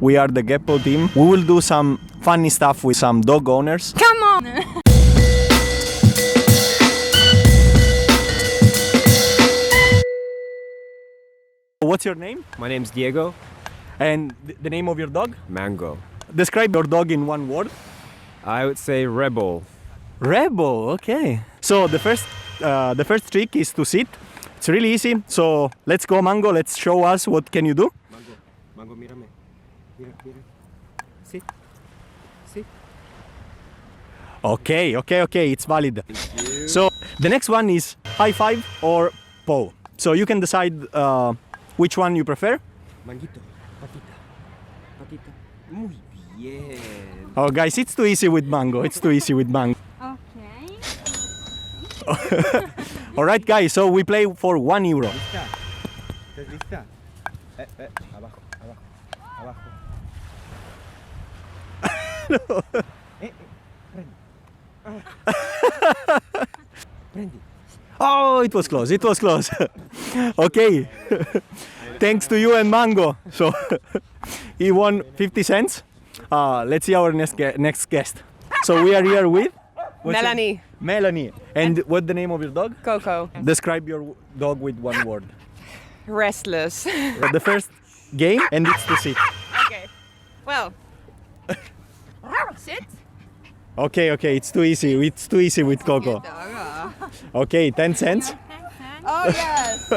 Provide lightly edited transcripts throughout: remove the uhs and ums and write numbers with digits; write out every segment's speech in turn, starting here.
We are the Geppaw team. We will do some funny stuff with some dog owners. Come on! What's your name? My name's Diego. And the name of your dog? Mango. Describe your dog in one word. I would say rebel. Rebel, okay. So the first trick is to sit. It's really easy. So let's go, Mango. Let's show us what can you do. Mango, mírame. Mira. Sit. Sit. Okay. It's valid. Thank you. So the next one is high five or paw. So you can decide which one you prefer. Manguito. Patita. Muy bien. Oh, guys, it's too easy with Mango. Okay. All right, guys. So we play for €1. ¿Lista? ¿Estás lista? Abajo. Prende. Oh, it was close. Okay. Thanks to you and Mango. So he won 50 cents. Let's see our next guest. So we are here with Melanie. Melanie. And what's the name of your dog? Coco. Describe your dog with one word. Restless. The first game, and it's to sit. Okay. Well. Sit. Okay. It's too easy. With Coco. Okay, 10 cents. Oh yes.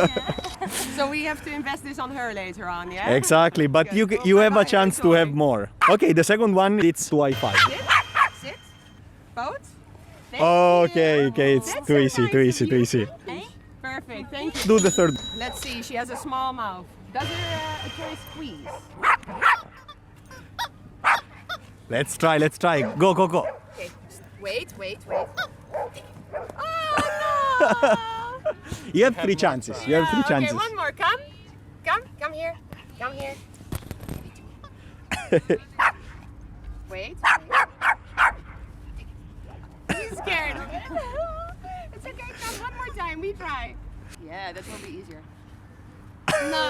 So we have to invest this on her later on, yeah? Exactly, but you have a chance to have more. Okay, the second one, it's to high five. Sit. Both. Okay, it's That's too so easy. nice of you. Okay. Perfect. Thank you. Do the third. Let's see. She has a small mouth. Does her toy squeeze? Let's try. Go. Okay. Wait. Oh no! You have three chances. Okay, one more. Come here. Wait. He's scared. It's okay. Come one more time. We try. Yeah, that will be easier. No.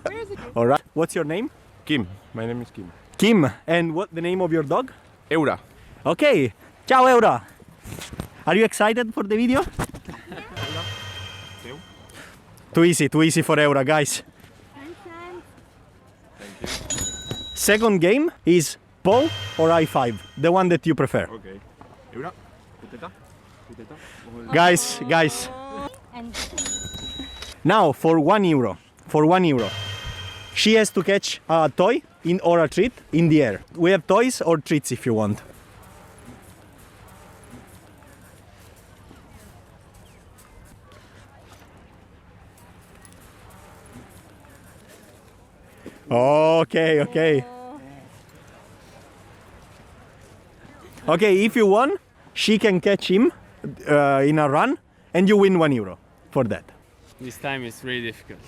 Where is it? All right. What's your name? Kim. My name is Kim. Kim. And what the name of your dog? Eura. Okay. Ciao, Eura. Are you excited for the video? Too easy for Eura, guys. Second game is paw or high five, the one that you prefer. Okay. Eura. Puteta. Guys. Now for €1. She has to catch a toy or a treat in the air. We have toys or treats if you want. Okay. Okay, if you won, she can catch him in a run and you win €1 for that. This time it's really difficult.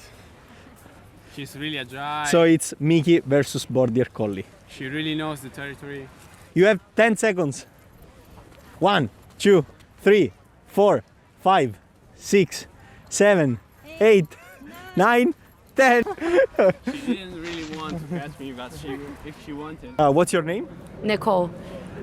She's really agile. So it's Mickey versus Border Collie. She really knows the territory. You have 10 seconds. 1, 2, 3, 4, 5, 6, 7, 8, 9, 10. She didn't really want to catch me, but if she wanted. What's your name? Nicole.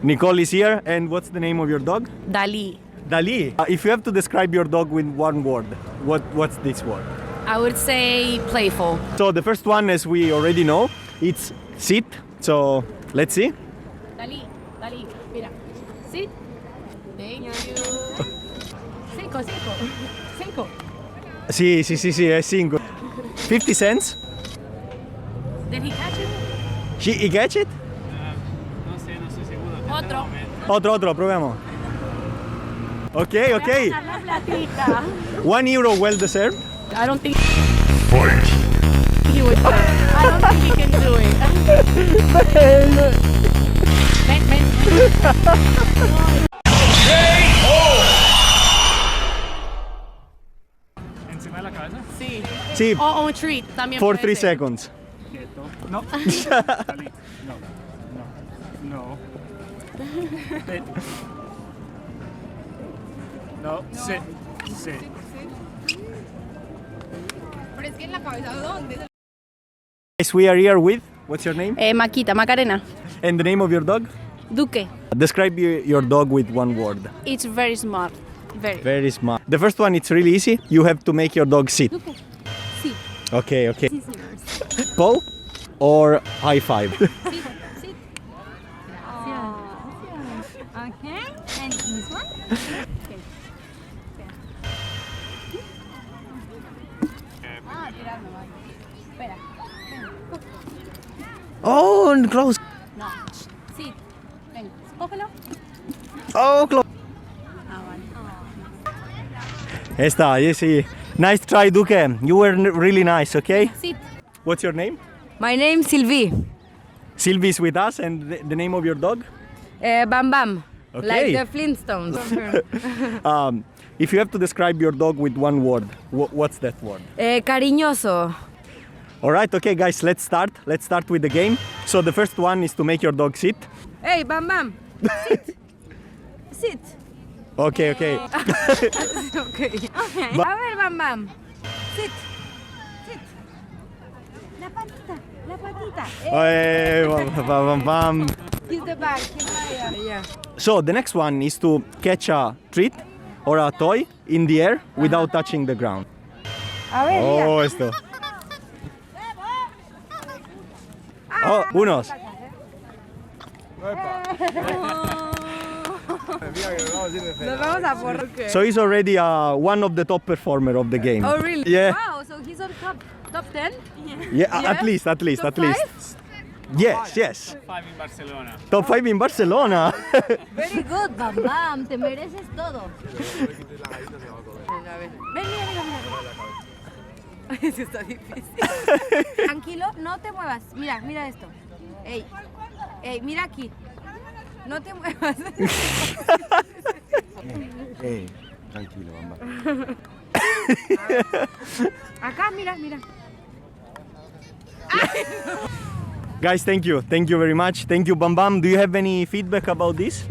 Nicole is here. And what's the name of your dog? Dali. Dali. If you have to describe your dog with one word, what's this word? I would say playful. So the first one, as we already know, it's sit. So let's see. Dali, mira. Sit. Thank you. Cinco. Sí, es 5. 50 cents. Did he catch it? He catch it? No sé, no estoy seguro. Otro, proviamo. Okay. La platita. €1 well deserved. I don't think he would do it. I don't think he can do it. ¿Encima de la cabeza? Sí. Sí, O treat. También for puede 3 ser. seconds. No. No. No. Sit. Pero es que en la cabeza, ¿dónde? Guys, we are here with What's your name? Maquita, Macarena. And the name of your dog? Duque. Describe your dog with one word. It's very smart. Very. Very smart. The first one, it's really easy. You have to make your dog sit. Duque. Sí. Okay, okay. Sí, señor. Paw or high five? Sit. Sit. Okay. And this one? Okay. Tirando, vale. Espera. Oh, and close. No. Sit. Ven. Cógelo. Oh, close. Ah, vale. Esta, yes, nice try, Duque. You were really nice, okay? Sit. What's your name? My name Sylvie. Sylvie is with us, and the name of your dog? Bam Bam. Okay. Like the Flintstones. If you have to describe your dog with one word, what's that word? Cariñoso. All right, okay, guys, let's start. Let's start with the game. So the first one is to make your dog sit. Hey, Bam Bam. Sit. Sit. Okay, okay. Okay. A ver, Bam Bam. Sit. Sit. La patita. La patita. Hey, bam, bam, bam. Kiss the back. Kiss my yeah. So the next one is to catch a treat or a toy in the air without touching the ground. A ver, Oh, esto. Oh, unos. Nos vamos a por. So he's already one of the top performer of the game. Oh, really? Yeah. Wow, so he's on top 10? Yeah, at least. Top Yes, yes. 5 in Barcelona. Top 5 in Barcelona. Very good, Bam Bam. Te mereces todo. Ven, mira. Eso está difícil. Tranquilo, no te muevas. Mira esto. Ey, mira aquí. No te muevas. Tranquilo, mamá. Acá, mira. Guys, thank you. Thank you very much. Thank you, Bam Bam. Do you have any feedback about this?